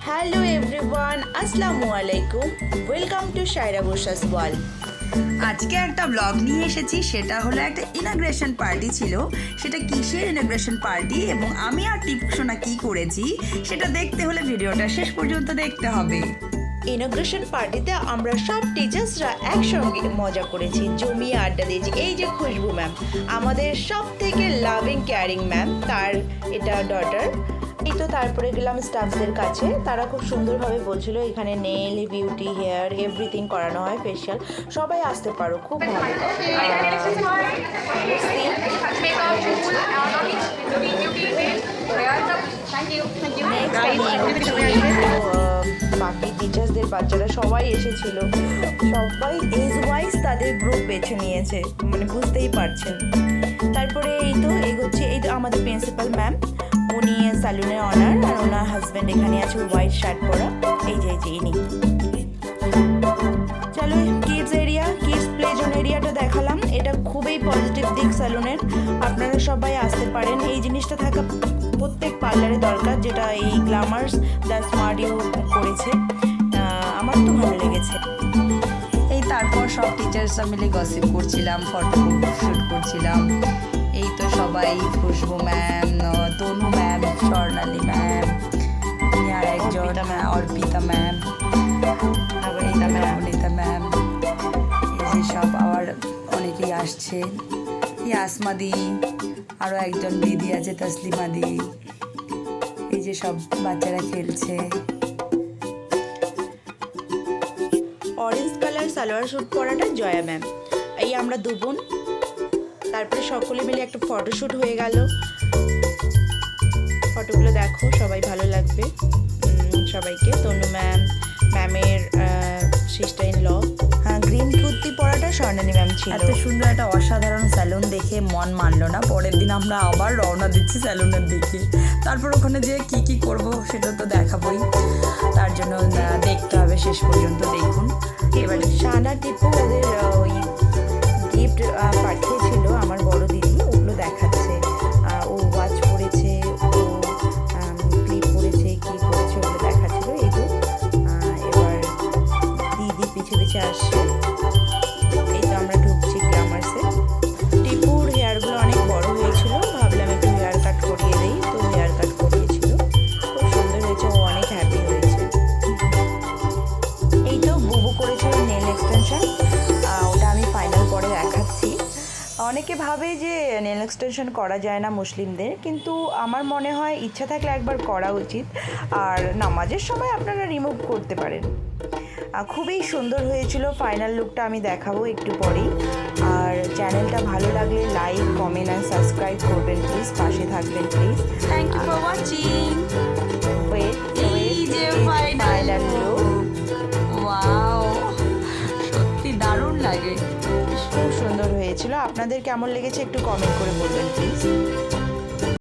Hello everyone, আসসালামু আলাইকুম। Welcome to Saira বসাস ওয়ার্ল্ড। আজকে একটা ব্লগ নিয়ে এসেছি, সেটা হলো একটা ইনাগ্রেশন পার্টি ছিল। সেটা কিসের ইনাগ্রেশন পার্টি এবং আমি আর টিপসোনা কি করেছি সেটা দেখতে হলে ভিডিওটা শেষ পর্যন্ত দেখতে হবে। ইনগ্রেশন পার্টিতে আমরা সব টিচার্সরা একসঙ্গে মজা করেছি, জমিয়ে আড্ডা দিয়েছি। এই যে খুশবু ম্যাম, আমাদের সব থেকে লাভিং কেয়ারিং ম্যাম, তার এটা ডটার। এই তো তারপরে গেলাম স্টাফদের কাছে, তারা খুব সুন্দরভাবে বলছিল এখানে নেল, বিউটি, হেয়ার এভরিথিং করানো হয়, ফেশিয়াল। সবাই আসতে পারো, খুব ভালো। বাকি টিচার্সদের বাচ্চারা সবাই এসেছিল, সবাই এজ ওয়াইজ তাদের গ্রুপ বেছে নিয়েছে, মানে বুঝতেই পারছেন। তারপরে এই তো এগোচ্ছে, এই তো আমাদের প্রিন্সিপাল ম্যাম, উনি স্যালুনের অনার, আর ওনার হাজব্যান্ড এখানে আছে হোয়াইট শার্ট পরা, এই যে ইনি। চলো kids area, kids play zone এরিয়াটা দেখালাম। এটা খুবই পজিটিভ দিক স্যালুনের, আপনারা সবাই আসতে পারেন। এই জিনিসটা থাকা প্রত্যেক পার্লারে দরকার, যেটা এই গ্ল্যামার্স দ্য স্মার্ট ইউ করেছে, আমার তো ভালো লেগেছে। এই তারপর সব টিচার্সরা মিলে গসিপ করছিলাম, ফটো শ্যুট করছিলাম। এই তো সবাই, খুশবু ম্যাম, তনু ম্যাম, স্বর্ণালী ম্যাম, আর একজন অর্পিতা ম্যাম, আবার অনিতা ম্যাম, এই যে সব আবার অনেকেই আসছে। ইয়াসমা দি, আরও একজন দিদি আছে তসলিমা দি, এই যে সব বাচ্চারা খেলছে। অরেঞ্জ কালার সালোয়ার স্যুট পরাটা জয়া ম্যাম, এই আমরা দু বোন। তারপরে সকলে মিলে একটা ফটোশ্যুট হয়ে গেল, ফটোগুলো দেখো, সবাই ভালো লাগবে সবাইকে। তনু ম্যাম, ম্যামের সিস্টার ইন ল, হ্যাঁ, গ্রিন কুর্তি পরাটা স্বর্ণালী ম্যাম ছিল। এত সুন্দর একটা অসাধারণ স্যালুন দেখে মন মানলো না। পরের দিন আমরা আবার রওনা দিচ্ছি স্যালুনের দিকে। তারপর ওখানে যেয়ে কী কী করবো সেটা তো দেখাবোই, তার জন্য দেখতে হবে, শেষ পর্যন্ত দেখুন। এবার শানা টিপু ওদের ওই গিফট পাঠিয়েছিল আমার বড় দিদি, ওগুলো দেখাচ্ছে। ও ওয়াচ পরেছে, ও ক্লিপ পরেছে, কি করেছে ওগুলো দেখাচ্ছিল। এই তো এবার দিদি পিছে পিছে আসছে। এই তো আমরা ঢুকছি গ্ল্যামার্সে। টিপুর হেয়ারগুলো অনেক বড় হয়েছিল, ভাবলাম একটু হেয়ার কাট করিয়ে দিই, তো হেয়ার কাট করিয়েছিল, খুব সুন্দর হয়েছে, ও অনেক হ্যাপি হয়েছে। এই তো বুবু করেছিল নেল এক্সটেনশন, ওটা আমি ফাইনাল পরে দেখাচ্ছি। অনেকে ভাবে যে নেল এক্সটেনশন করা যায় না মুসলিমদের, কিন্তু আমার মনে হয় ইচ্ছা থাকলে একবার করা উচিত, আর নামাজের সময় আপনারা রিমুভ করতে পারেন। খুবই সুন্দর হয়েছিল। ফাইনাল লুকটা আমি দেখাবো একটু পরেই। আর চ্যানেলটা ভালো লাগলে লাইক, কমেন্ট অ্যান্ড সাবস্ক্রাইব করবেন প্লিজ, পাশে থাকবেন please. Thank you for watching. Wait, এই যে ফাইনাল লুক, ওয়াও, সত্যি দারুণ লাগে। খুব সুন্দর হয়েছিল। আপনাদের কেমন লেগেছে একটু কমেন্ট করে বলবেন প্লিজ।